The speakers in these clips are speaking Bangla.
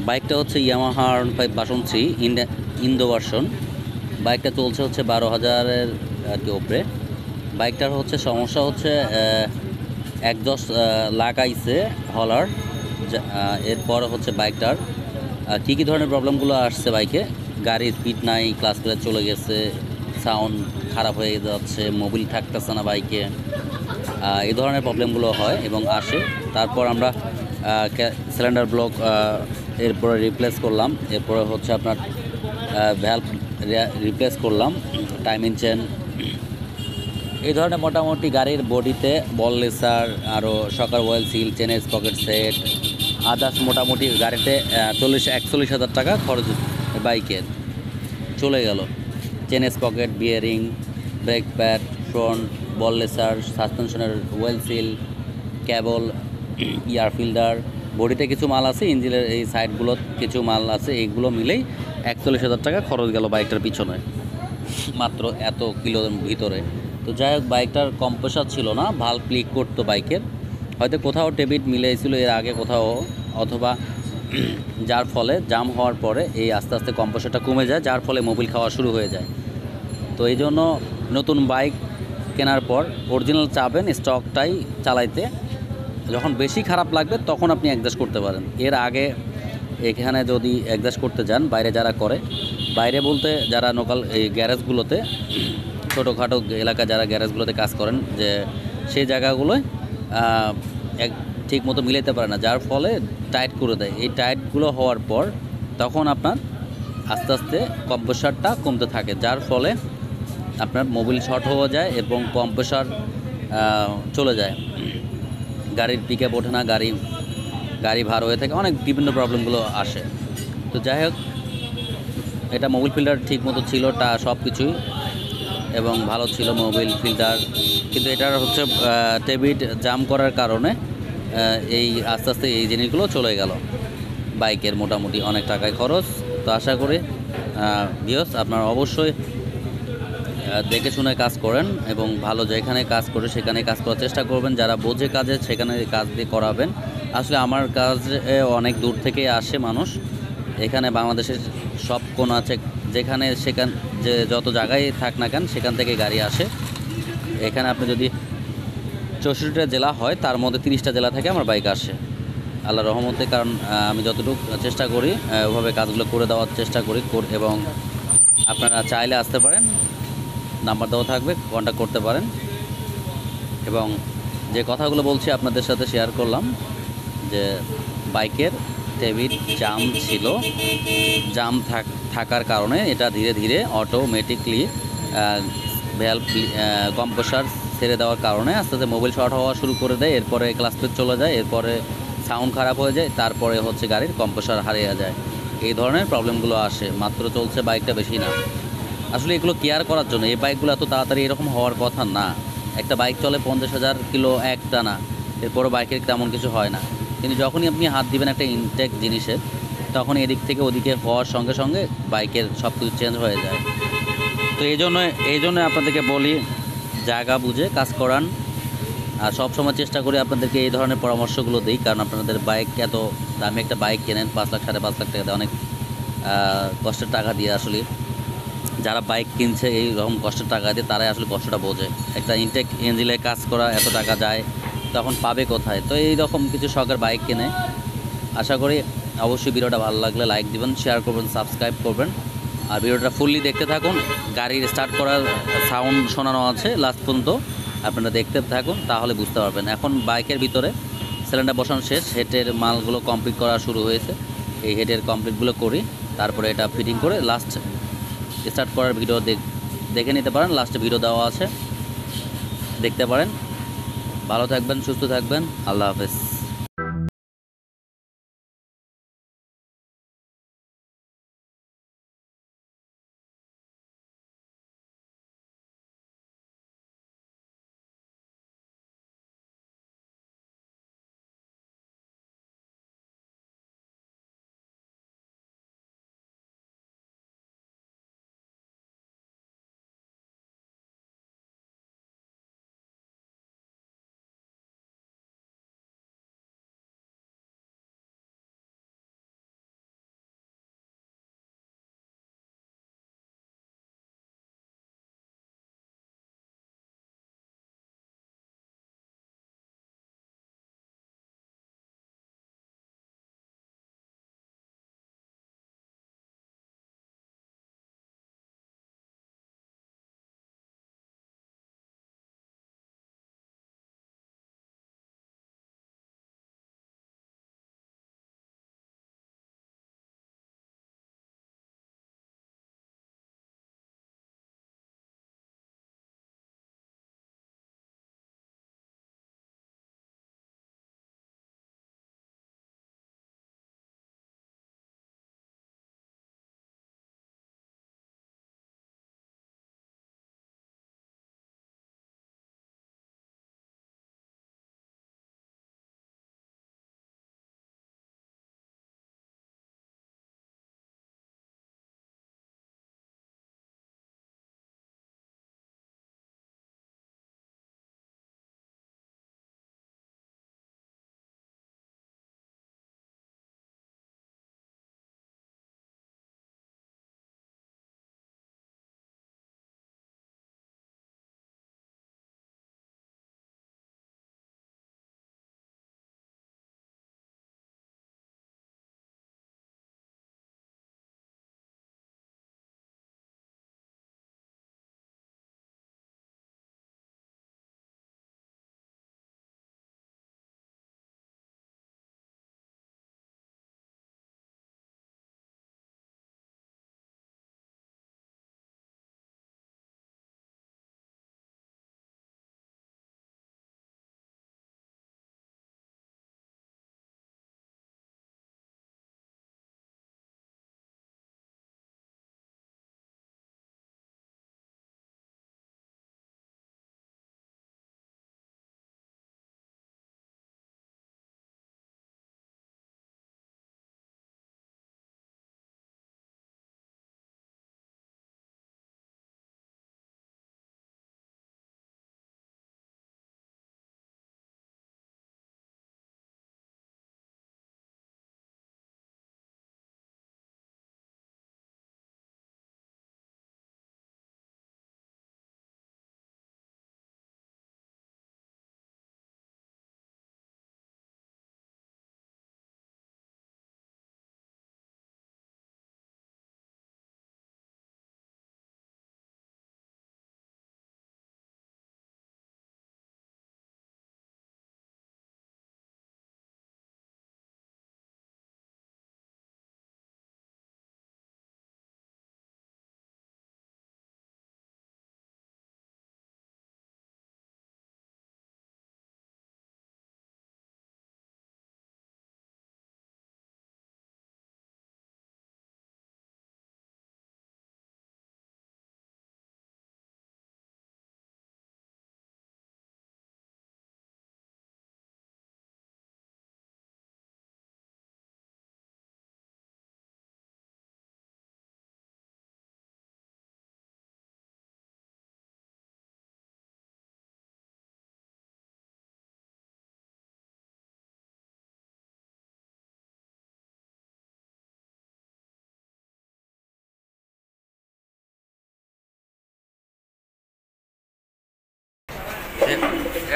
বাইকটা হচ্ছে ইয়ামাহা R15 ইন্দো ভার্সন। বাইকটা চলছে হচ্ছে 12,000-এর আর কি ওপরে। বাইকটার হচ্ছে সমস্যা হচ্ছে একজস্ট লাগাইছে হলার। এরপরে হচ্ছে বাইকটার কী কী ধরনের প্রবলেমগুলো আসছে বাইকে, গাড়ির স্পিড নাই, ক্লাস প্লেট চলে গেছে, সাউন্ড খারাপ হয়ে যাচ্ছে, মোবিল থাকতেছে না বাইকে, এই ধরনের প্রবলেমগুলো হয় এবং আসে। তারপর আমরা সিলিন্ডার ব্লক এরপরে রিপ্লেস করলাম। এরপরে হচ্ছে আপনার ভ্যালভ রিপ্লেস করলাম, টাইমিং চেন, এই ধরনের মোটামুটি গাড়ির বডিতে বল লেসার, আরও শকার ওয়েল সিল, চেনের পকেট সেট, আদার্স মোটামুটি গাড়িতে 41-41 হাজার টাকা খরচ বাইকের চলে গেল। চেনের pocket, bearing, brake pad, front, ball racer, সাসপেনশনের oil seal, cable, air filter, বডিতে কিছু মাল আছে, ইঞ্জিনের এই সাইডগুলো কিছু মাল আছে, এইগুলো মিলেই 41 হাজার টাকা খরচ গেল বাইকটার পিছনে, মাত্র এত কিলোর ভিতরে। তো যাই হোক, বাইকটার কম্প্রেসার ছিল না, ভাল্ব লিক করতো বাইকের, হয়তো কোথাও টেবিট মিলেছিল এর আগে কোথাও, অথবা যার ফলে জাম হওয়ার পরে এই আস্তে আস্তে কম্প্রেসারটা কমে যায়, যার ফলে মোবিল খাওয়া শুরু হয়ে যায়। তো এই জন্য নতুন বাইক কেনার পর অরিজিনাল চাবেন স্টকটাই চালাইতে, যখন বেশি খারাপ লাগবে তখন আপনি অ্যাডজাস্ট করতে পারেন। এর আগে এখানে যদি অ্যাডজাস্ট করতে যান, বাইরে যারা করে, বাইরে বলতে যারা লোকাল এই গ্যারেজগুলোতে, ছোটোখাটো এলাকায় যারা গ্যারেজগুলোতে কাজ করেন, যে সেই জায়গাগুলোয় এক ঠিক মতো মিলাইতে পারে না, যার ফলে টাইট করে দেয়। এই টাইটগুলো হওয়ার পর তখন আপনার আস্তে আস্তে কম্প্রেসারটা কমতে থাকে, যার ফলে আপনার মোবিল শর্ট হয়ে যায় এবং কম্প্রেসার চলে যায়, গাড়ির পিকআপ ওঠে না, গাড়ি ভার হয়ে থাকে, অনেক বিভিন্ন প্রবলেমগুলো আসে। তো যাই হোক, এটা মোবিল ফিল্টার ঠিক মতো ছিল, সব কিছুই এবং ভালো ছিল মোবিল ফিল্টার, কিন্তু এটার হচ্ছে টেবিট জাম করার কারণে এই আস্তে আস্তে এই জিনিসগুলো চলে গেল বাইকের, মোটামুটি অনেক টাকায় খরচ। তো আশা করি ভিউয়ার্স আপনারা অবশ্যই দেখে শুনে কাজ করেন এবং ভালো যেখানে কাজ করে সেখানে কাজ করার চেষ্টা করবেন, যারা বোঝে কাজে সেখানে কাজ দিয়ে করাবেন। আসলে আমার কাজে অনেক দূর থেকে আসে মানুষ, এখানে বাংলাদেশের সব কোণ আছে, যেখানে সেখান যে যত জায়গায় থাক না কেন সেখান থেকে গাড়ি আসে। এখানে আপনি যদি 64টা জেলা হয়, তার মধ্যে 30টা জেলা থেকে আমার বাইক আসে আল্লাহর রহমতে, কারণ আমি যতটুকু চেষ্টা করি ওভাবে কাজগুলো করে দেওয়ার চেষ্টা করি। এবং আপনারা চাইলে আসতে পারেন, নাম্বার দেওয়া থাকবে, কন্ট্যাক্ট করতে পারেন। এবং যে কথাগুলো বলছি আপনাদের সাথে শেয়ার করলাম, যে বাইকের টেবিট জাম ছিল, জাম থাকার কারণে এটা ধীরে ধীরে অটোমেটিকলি ভ্যালভ কম্প্রেসার ছেড়ে দেওয়ার কারণে আস্তে আস্তে মোবিল শর্ট হওয়া শুরু করে দেয়, এরপরে ক্লাস প্লেট চলে যায়, এরপরে সাউন্ড খারাপ হয়ে যায়, তারপরে হচ্ছে গাড়ির কম্প্রেসার হারিয়ে যায়। এই ধরনের প্রবলেমগুলো আসে, মাত্র চলছে বাইকটা, বেশি না। আসলে এগুলো কেয়ার করার জন্য, এই বাইকগুলো এত তাড়াতাড়ি এরকম হওয়ার কথা না। একটা বাইক চলে 50,000 কিলো একটানা, এরপরও বাইকের তেমন কিছু হয় না, কিন্তু যখনই আপনি হাত দিবেন একটা ইনটেক জিনিসের, তখন এদিক থেকে ওদিকে হওয়ার সঙ্গে সঙ্গে বাইকের সব কিছু চেঞ্জ হয়ে যায়। তো এই জন্য আপনাদেরকে বলি, জায়গা বুঝে কাজ করান। আর সবসময় চেষ্টা করি আপনাদেরকে এই ধরনের পরামর্শগুলো দিই, কারণ আপনাদের বাইক এত দামি একটা বাইক কেনেন, 5 লাখ 5.5 লাখ টাকা দিয়ে, অনেক কষ্টের টাকা দিয়ে। আসলে যারা বাইক কিনছে এই রকম কষ্টের টাকা দিয়ে, তারাই আসলে কষ্টটা বোঝে। একটা ইনটেক ইঞ্জিনে কাজ করা এত টাকা যায়, তখন পাবে কোথায়? তো এই রকম কিছু শখের বাইক কিনে। আশা করি অবশ্যই ভিডিওটা ভালো লাগলে লাইক দিবেন, শেয়ার করবেন, সাবস্ক্রাইব করবেন, আর ভিডিওটা ফুললি দেখতে থাকুন। গাড়ির স্টার্ট করার সাউন্ড শোনানো আছে লাস্ট পর্যন্ত, আপনারা দেখতে থাকুন, তাহলে বুঝতে পারবেন। এখন বাইকের ভিতরে সিলিন্ডার বসানো শেষ, হেডের মালগুলো কমপ্লিট করা শুরু হয়েছে, এই হেডের কমপ্লিটগুলো করি, তারপরে এটা ফিটিং করে লাস্ট স্টার্ট করার ভিডিও দেখে নিতে পারেন, লাস্টে ভিডিও দেওয়া আছে, দেখতে পারেন। ভালো থাকবেন, সুস্থ থাকবেন, আল্লাহ হাফেজ।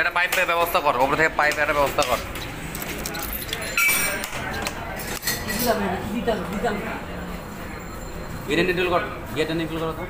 এটা পাইপের ব্যবস্থা কর, ওপর থেকে পাইপ একটা ব্যবস্থা কর। এটা নিডল কর, গেটে নিডল করো তো।